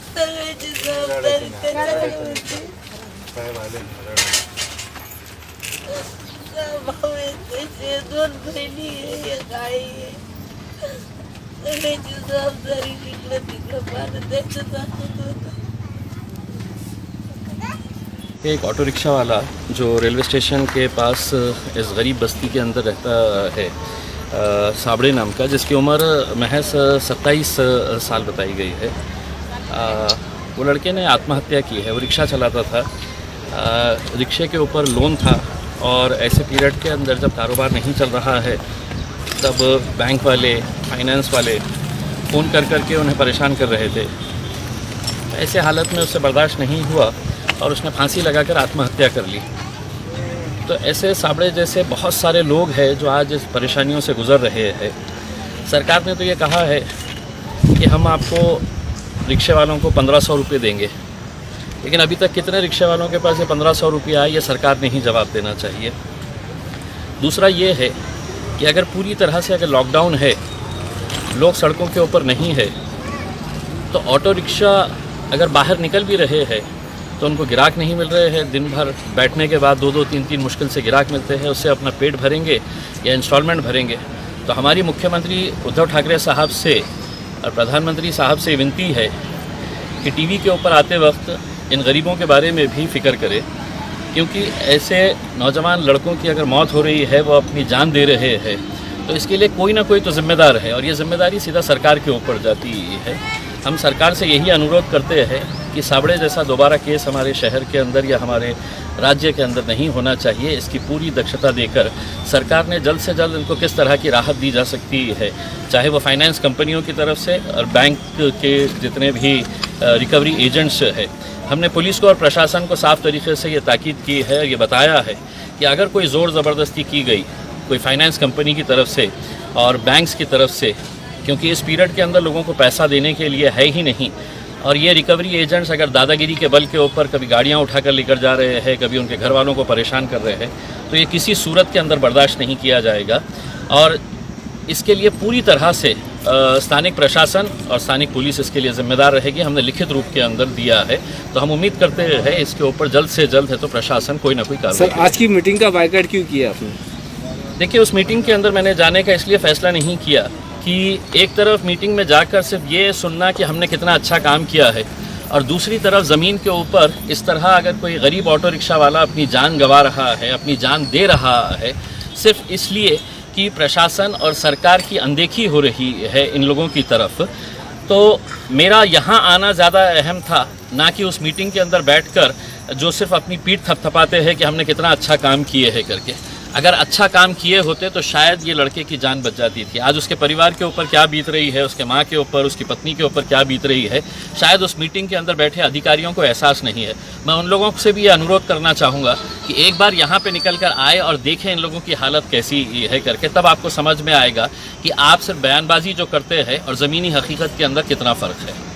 सगळ्याची जबाबदारी त्याच्यावर होती. भाऊ आहे, त्याचे 2 बहिणी आहे, एक आई आहे. सगळ्याची जबाबदारी इकडं तिकडं पाहणं त्याचं दाखवत होतं. एक ऑटो रिक्शा वाला जो रेलवे स्टेशन के पास इस गरीब बस्ती के अंदर रहता है, साबड़े नाम का, जिसकी उम्र महज 27 साल बताई गई है। वो लड़के ने आत्महत्या की है। वो रिक्शा चलाता था, रिक्शे के ऊपर लोन था और ऐसे पीरियड के अंदर जब कारोबार नहीं चल रहा है तब बैंक वाले, फाइनेंस वाले फ़ोन कर कर के उन्हें परेशान कर रहे थे। ऐसे हालत में उससे बर्दाश्त नहीं हुआ और उसने फांसी लगाकर आत्महत्या कर ली। तो ऐसे साबड़े जैसे बहुत सारे लोग हैं जो आज इस परेशानियों से गुज़र रहे हैं। सरकार ने तो ये कहा है कि हम आपको रिक्शे वालों को 1500 रुपये देंगे, लेकिन अभी तक कितने रिक्शे वालों के पास ये 1500 रुपये आए, ये सरकार ने ही जवाब देना चाहिए। दूसरा ये है कि अगर पूरी तरह से अगर लॉकडाउन है, लोग सड़कों के ऊपर नहीं है, तो ऑटो रिक्शा अगर बाहर निकल भी रहे हैं तो उनको गिराक नहीं मिल रहे हैं। दिन भर बैठने के बाद 2-2, 3-3 मुश्किल से गिराक मिलते हैं, उससे अपना पेट भरेंगे या इंस्टॉलमेंट भरेंगे। तो हमारी मुख्यमंत्री उद्धव ठाकरे साहब से और प्रधानमंत्री साहब से विनती है कि टीवी के ऊपर आते वक्त इन गरीबों के बारे में भी फ़िक्र करें, क्योंकि ऐसे नौजवान लड़कों की अगर मौत हो रही है, वो अपनी जान दे रहे हैं, तो इसके लिए कोई ना कोई तो ज़िम्मेदार है और ये ज़िम्मेदारी सीधा सरकार के ऊपर जाती है। हम सरकार से यही अनुरोध करते हैं कि साबड़े जैसा दोबारा केस हमारे शहर के अंदर या हमारे राज्य के अंदर नहीं होना चाहिए। इसकी पूरी दक्षता देकर सरकार ने जल्द से जल्द इनको किस तरह की राहत दी जा सकती है, चाहे वो फाइनेंस कंपनियों की तरफ से और बैंक के जितने भी रिकवरी एजेंट्स हैं। हमने पुलिस को और प्रशासन को साफ़ तरीके से ये ताकीद की है, ये बताया है कि अगर कोई ज़ोर ज़बरदस्ती की गई कोई फाइनेंस कंपनी की तरफ से और बैंक्स की तरफ से, क्योंकि इस पीरियड के अंदर लोगों को पैसा देने के लिए है ही नहीं, और ये रिकवरी एजेंट्स अगर दादागिरी के बल के ऊपर कभी गाड़ियाँ उठाकर लेकर जा रहे हैं, कभी उनके घर वालों को परेशान कर रहे हैं, तो ये किसी सूरत के अंदर बर्दाश्त नहीं किया जाएगा। और इसके लिए पूरी तरह से स्थानिक प्रशासन और स्थानिक पुलिस इसके लिए ज़िम्मेदार रहेगी। हमने लिखित रूप के अंदर दिया है, तो हम उम्मीद करते हैं इसके ऊपर जल्द से जल्द है तो प्रशासन कोई ना कोई कार्रवाई। सर, आज की मीटिंग का बायकॉट क्यों किया आपने? देखिए, उस मीटिंग के अंदर मैंने जाने का इसलिए फ़ैसला नहीं किया कि एक तरफ मीटिंग में जाकर सिर्फ ये सुनना कि हमने कितना अच्छा काम किया है, और दूसरी तरफ ज़मीन के ऊपर इस तरह अगर कोई गरीब ऑटो रिक्शा वाला अपनी जान गंवा रहा है, अपनी जान दे रहा है, सिर्फ इसलिए कि प्रशासन और सरकार की अनदेखी हो रही है इन लोगों की तरफ, तो मेरा यहाँ आना ज़्यादा अहम था, ना कि उस मीटिंग के अंदर बैठकर जो सिर्फ अपनी पीठ थपथपाते हैं कि हमने कितना अच्छा काम किए है करके। अगर अच्छा काम किए होते तो शायद ये लड़के की जान बच जाती थी। आज उसके परिवार के ऊपर क्या बीत रही है, उसके माँ के ऊपर, उसकी पत्नी के ऊपर क्या बीत रही है, शायद उस मीटिंग के अंदर बैठे अधिकारियों को एहसास नहीं है। मैं उन लोगों से भी ये अनुरोध करना चाहूँगा कि एक बार यहाँ पे निकल कर आए और देखें इन लोगों की हालत कैसी है करके, तब आपको समझ में आएगा कि आप सिर्फ बयानबाजी जो करते हैं और ज़मीनी हकीकत के अंदर कितना फ़र्क है।